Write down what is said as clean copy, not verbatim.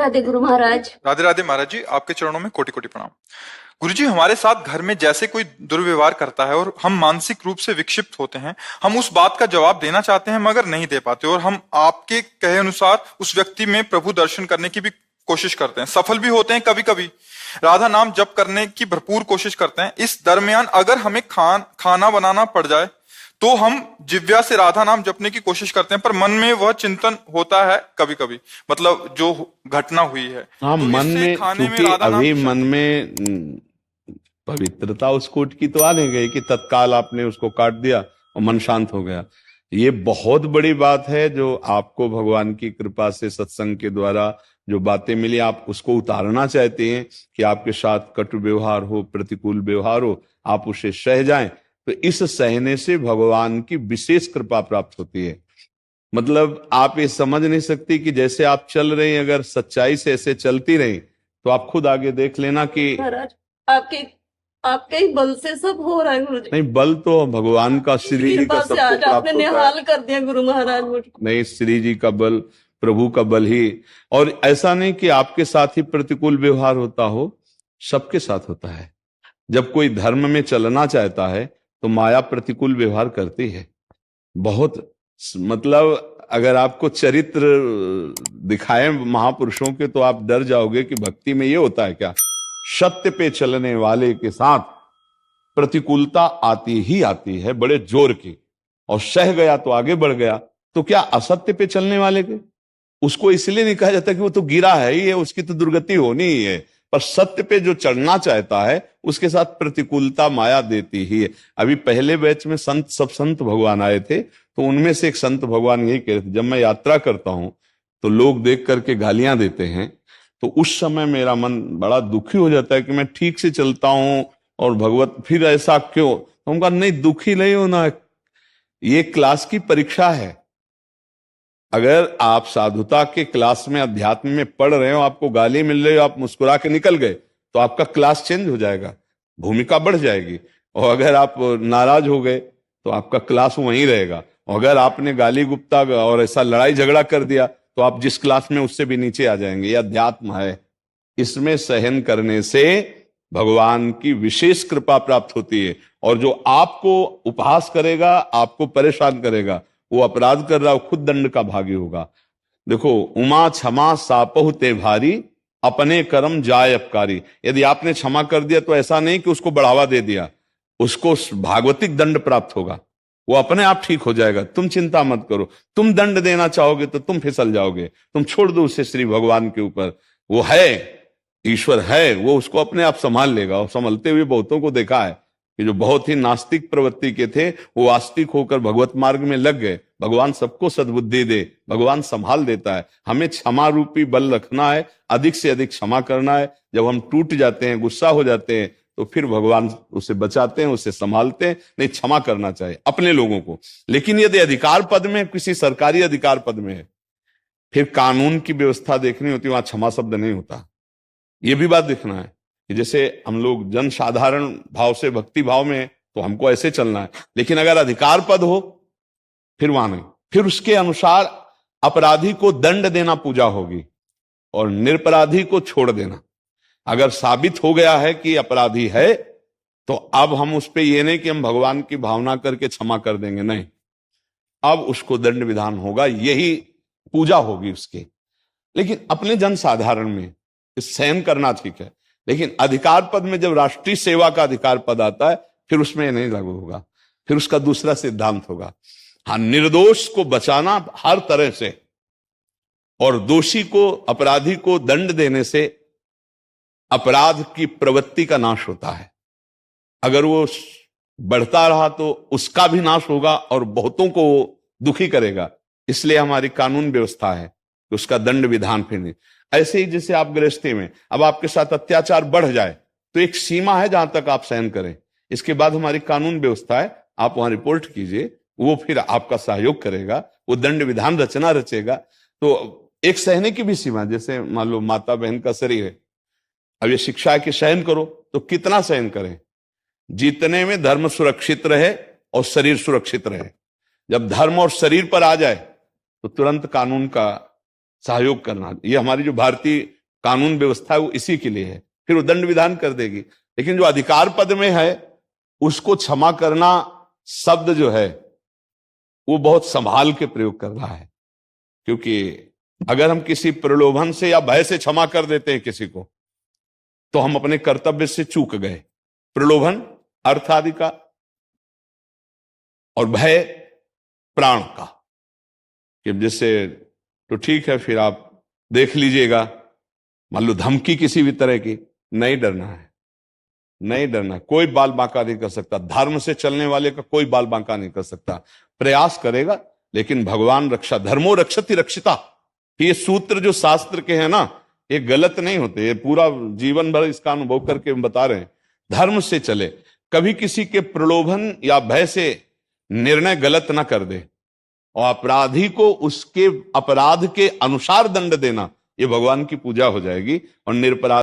राधे गुरु महाराज। राधे राधे महाराज जी, आपके चरणों में कोटि कोटि प्रणाम। गुरु जी, हमारे साथ घर में जैसे कोई दुर्व्यवहार करता है और हम मानसिक रूप से विक्षिप्त होते हैं, हम उस बात का जवाब देना चाहते हैं मगर नहीं दे पाते, और हम आपके कहे अनुसार उस व्यक्ति में प्रभु दर्शन करने की भी कोशिश करते हैं, सफल भी होते हैं, कभी कभी राधा नाम जप करने की भरपूर कोशिश करते हैं। इस दरमियान अगर हमें खाना बनाना पड़ जाए तो हम जिव्या से राधा नाम जपने की कोशिश करते हैं, पर मन में वह चिंतन होता है कभी कभी, मतलब जो घटना हुई है। हाँ, तो मन इससे में खाने में चूंकि राधा नाम अभी मन में पवित्रता उस कोट की तो आ नहीं गई कि तत्काल आपने उसको काट दिया और मन शांत हो गया। ये बहुत बड़ी बात है जो आपको भगवान की कृपा से सत्संग के द्वारा जो बातें मिली, आप उसको उतारना चाहते हैं कि आपके साथ कटु व्यवहार हो, प्रतिकूल व्यवहार हो, आप उसे सह जाएं। तो इस सहने से भगवान की विशेष कृपा प्राप्त होती है। मतलब आप ये समझ नहीं सकती कि जैसे आप चल रही हैं, अगर सच्चाई से ऐसे चलती रही तो आप खुद आगे देख लेना कि महाराज आपके आपके ही बल से सब हो रहा है गुरु जी। नहीं, बल तो भगवान का, श्री जी का कृपा से सबको आज प्राप्त आपने होता है। निहाल कर दिया गुरु महाराज मुझको। नहीं, श्री जी का बल, प्रभु का बल ही। और ऐसा नहीं कि आपके साथ ही प्रतिकूल व्यवहार होता हो, सबके साथ होता है। जब कोई धर्म में चलना चाहता है तो माया प्रतिकूल व्यवहार करती है बहुत। मतलब अगर आपको चरित्र दिखाए महापुरुषों के तो आप डर जाओगे कि भक्ति में ये होता है क्या। सत्य पे चलने वाले के साथ प्रतिकूलता आती ही आती है बड़े जोर की, और सह गया तो आगे बढ़ गया। तो क्या असत्य पे चलने वाले के उसको इसलिए नहीं कहा जाता कि वो तो गिरा है ही है, उसकी तो दुर्गति होनी ही है। पर सत्य पे जो चढ़ना चाहता है उसके साथ प्रतिकूलता माया देती ही है। अभी पहले बैच में सब संत भगवान आए थे, तो उनमें से एक संत भगवान यही कह रहे थे, जब मैं यात्रा करता हूं तो लोग देख करके गालियां देते हैं, तो उस समय मेरा मन बड़ा दुखी हो जाता है कि मैं ठीक से चलता हूं और भगवत फिर ऐसा क्यों। तो उनका नहीं, दुखी नहीं होना, ये क्लास की परीक्षा है। अगर आप साधुता के क्लास में अध्यात्म में पढ़ रहे हो, आपको गाली मिल रही हो, आप मुस्कुरा के निकल गए, तो आपका क्लास चेंज हो जाएगा, भूमिका बढ़ जाएगी। और अगर आप नाराज हो गए तो आपका क्लास वहीं रहेगा। और अगर आपने गाली गुप्ता और ऐसा लड़ाई झगड़ा कर दिया तो आप जिस क्लास में उससे भी नीचे आ जाएंगे। यह अध्यात्म है, इसमें सहन करने से भगवान की विशेष कृपा प्राप्त होती है। और जो आपको उपहास करेगा, आपको परेशान करेगा, वो अपराध कर रहा है, खुद दंड का भागी होगा। देखो, उमा क्षमा सापहु ते भारी, अपने कर्म जाय अपकारी। यदि आपने क्षमा कर दिया तो ऐसा नहीं कि उसको बढ़ावा दे दिया, उसको भागवतिक दंड प्राप्त होगा, वो अपने आप ठीक हो जाएगा। तुम चिंता मत करो। तुम दंड देना चाहोगे तो तुम फिसल जाओगे। तुम छोड़ दो उसे श्री भगवान के ऊपर, वो है, ईश्वर है, वो उसको अपने आप संभाल लेगा। और संभलते हुए बहुतों को देखा है कि जो बहुत ही नास्तिक प्रवृत्ति के थे वो आस्तिक होकर भगवत मार्ग में लग गए। भगवान सबको सद्बुद्धि दे, भगवान संभाल देता है। हमें क्षमा रूपी बल रखना है, अधिक से अधिक क्षमा करना है। जब हम टूट जाते हैं, गुस्सा हो जाते हैं, तो फिर भगवान उसे बचाते हैं, उसे संभालते हैं। नहीं, क्षमा करना चाहिए अपने लोगों को। लेकिन यदि अधिकार पद में, किसी सरकारी अधिकार पद में है, फिर कानून की व्यवस्था देखनी होती है, वहां क्षमा शब्द नहीं होता। ये भी बात देखना है कि जैसे हम लोग जन साधारण भाव से भक्ति भाव में, तो हमको ऐसे चलना है। लेकिन अगर अधिकार पद हो फिर वहां नहीं, फिर उसके अनुसार अपराधी को दंड देना पूजा होगी और निरपराधी को छोड़ देना। अगर साबित हो गया है कि अपराधी है तो अब हम उस पे ये नहीं कि हम भगवान की भावना करके क्षमा कर देंगे, नहीं, अब उसको दंड विधान होगा, यही पूजा होगी उसकी। लेकिन अपने जन साधारण में सहन करना ठीक है, लेकिन अधिकार पद में जब राष्ट्रीय सेवा का अधिकार पद आता है फिर उसमें ये नहीं लागू होगा, फिर उसका दूसरा सिद्धांत होगा। हाँ, निर्दोष को बचाना हर तरह से, और दोषी को, अपराधी को दंड देने से अपराध की प्रवृत्ति का नाश होता है। अगर वो बढ़ता रहा तो उसका भी नाश होगा और बहुतों को दुखी करेगा। इसलिए हमारी कानून व्यवस्था है कि उसका दंड विधान फिर नहीं। ऐसे ही जैसे आप गृहस्थी में, अब आपके साथ अत्याचार बढ़ जाए तो एक सीमा है जहां तक आप सहन करें, इसके बाद हमारी कानून व्यवस्था है, आप वहां रिपोर्ट कीजिए, वो फिर आपका सहयोग करेगा, वो दंड विधान रचना रचेगा। तो एक सहने की भी सीमा, जैसे मान लो माता बहन का शरीर है, अब ये शिक्षा है कि सहन करो, तो कितना सहन करें, जितने में धर्म सुरक्षित रहे और शरीर सुरक्षित रहे। जब धर्म और शरीर पर आ जाए तो तुरंत कानून का सहयोग करना, ये हमारी जो भारतीय कानून व्यवस्था है वो इसी के लिए है। फिर वो दंड विधान कर देगी। लेकिन जो अधिकार पद में है उसको क्षमा करना शब्द जो है वो बहुत संभाल के प्रयोग कर रहा है, क्योंकि अगर हम किसी प्रलोभन से या भय से क्षमा कर देते हैं किसी को तो हम अपने कर्तव्य से चूक गए। प्रलोभन अर्थ आदि का और भय प्राण का, कि जैसे तो ठीक है फिर आप देख लीजिएगा, मान लो धमकी किसी भी तरह की, नहीं डरना है, नहीं डरना, कोई बाल बांका नहीं कर सकता, धर्म से चलने वाले का कोई बाल बांका नहीं कर सकता। प्रयास करेगा लेकिन भगवान रक्षा, धर्मो रक्षति रक्षिता, ये सूत्र जो शास्त्र के हैं ना ये गलत नहीं होते, ये पूरा जीवन भर इसका अनुभव करके हम बता रहे हैं। धर्म से चले, कभी किसी के प्रलोभन या भय से निर्णय गलत ना कर दे, और अपराधी को उसके अपराध के अनुसार दंड देना, ये भगवान की पूजा हो जाएगी। और निरपराध